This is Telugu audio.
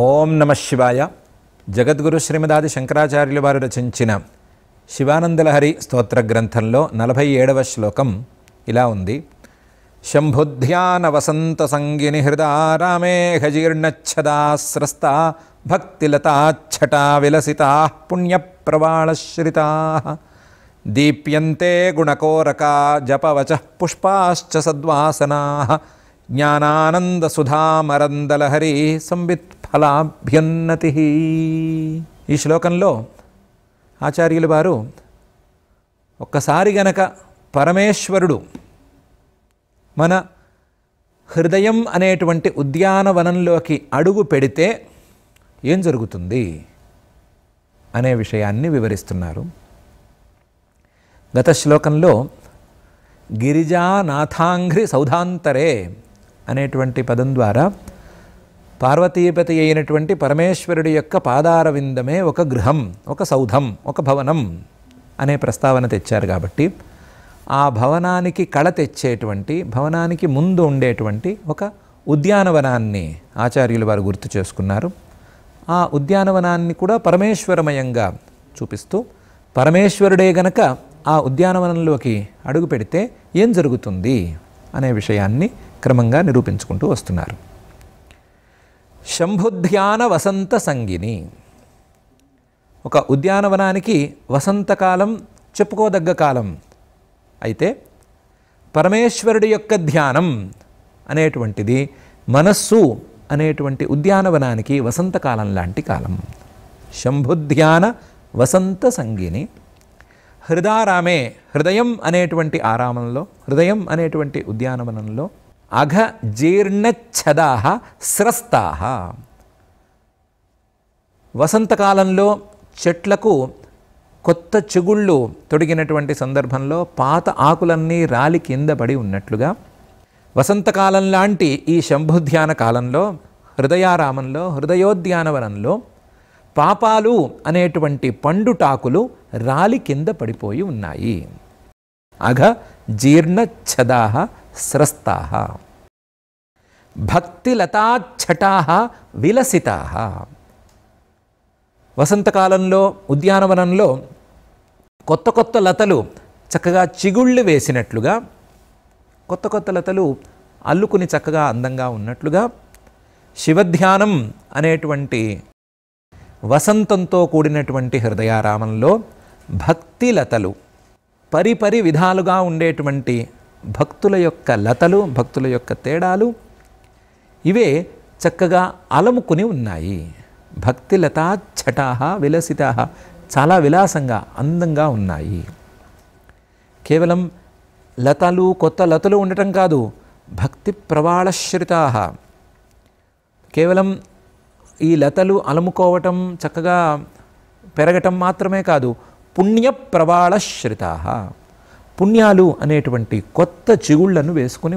ఓం నమ శివాయ. జగద్గురు శ్రీమదాది శంకరాచార్యుల వారు రచించిన శివానందలహరి స్తోత్ర గ్రంథంలో 47వ శ్లోకం ఇలా ఉంది. శంభుధ్యాన వసంత సంగిని హృదారామే హజీర్ణచ్ఛదాస్రస్తా భక్తిలతాఛటా విలసితా పుణ్యప్రవాళశ్రితా దీప్యంతే గుణకోరకా జపవచః పుష్పాశ్చ సద్వాసనా జ్ఞానానందసుధామరందలహరి సంవిత్ ఫలాభ్యున్నతి. ఈ శ్లోకంలో ఆచార్యులు వారు ఒక్కసారి గనక పరమేశ్వరుడు మన హృదయం అనేటువంటి ఉద్యానవనంలోకి అడుగు పెడితే ఏం జరుగుతుంది అనే విషయాన్ని వివరిస్తున్నారు. గత శ్లోకంలో గిరిజానాథాంఘ్రి సౌధాంతరే అనేటువంటి పదం ద్వారా పార్వతీపతి అయినటువంటి పరమేశ్వరుడి యొక్క పాదార విందమే ఒక గృహం, ఒక సౌధం, ఒక భవనం అనే ప్రస్తావన తెచ్చారు. కాబట్టి ఆ భవనానికి కళ తెచ్చేటువంటి, భవనానికి ముందు ఉండేటువంటి ఒక ఉద్యానవనాన్ని ఆచార్యులు వారు గుర్తు చేసుకున్నారు. ఆ ఉద్యానవనాన్ని కూడా పరమేశ్వరమయంగా చూపిస్తూ పరమేశ్వరుడే గనక ఆ ఉద్యానవనంలోకి అడుగు పెడితే ఏం జరుగుతుంది అనే విషయాన్ని క్రమంగా నిరూపించుకుంటూ వస్తున్నారు. శంభుధ్యాన వసంత సంగిని. ఒక ఉద్యానవనానికి వసంతకాలం చెప్పుకోదగ్గ కాలం అయితే పరమేశ్వరుడి యొక్క ధ్యానం అనేటువంటిది మనస్సు అనేటువంటి ఉద్యానవనానికి వసంతకాలం లాంటి కాలం. శంభుధ్యాన వసంత సంగిని. హృదారామే, హృదయం అనేటువంటి ఆరామంలో, హృదయం అనేటువంటి ఉద్యానవనంలో అఘ జీర్ణచ్ఛదా స్రస్తా. వసంతకాలంలో చెట్లకు కొత్త చిగుళ్ళు తొడిగినటువంటి సందర్భంలో పాత ఆకులన్నీ రాలి కింద పడి ఉన్నట్లుగా వసంతకాలం లాంటి ఈ శంభుధ్యాన కాలంలో, హృదయారామంలో, హృదయోద్యానవనంలో పాపాలు అనేటువంటి పండుటాకులు రాలి కింద పడిపోయి ఉన్నాయి. అఘ జీర్ణచ్ఛదా స్రస్తా భక్తిలతాఛటా విలసితా. వసంతకాలంలో ఉద్యానవనంలో కొత్త కొత్త లతలు చక్కగా చిగుళ్ళు వేసినట్లుగా, కొత్త కొత్త లతలు అల్లుకుని చక్కగా అందంగా ఉన్నట్లుగా శివధ్యానం అనేటువంటి వసంతంతో కూడినటువంటి హృదయారామంలో భక్తిలతలు, పరిపరి విధాలుగా ఉండేటువంటి భక్తుల యొక్క లతలు, భక్తుల యొక్క తేడాలు ఇవే చక్కగా అలముకుని ఉన్నాయి. భక్తిలతాఛటా విలసితా, చాలా విలాసంగా అందంగా ఉన్నాయి. కేవలం లతలు, కొత్త లతలు ఉండటం కాదు, భక్తి ప్రవాళశ్రితా. కేవలం ఈ లతలు అలముకోవటం, చక్కగా పెరగటం మాత్రమే కాదు, పుణ్య ప్రవాళశ్రితా, పుణ్యాలు అనేటువంటి కొత్త చిగుళ్లను వేసుకుని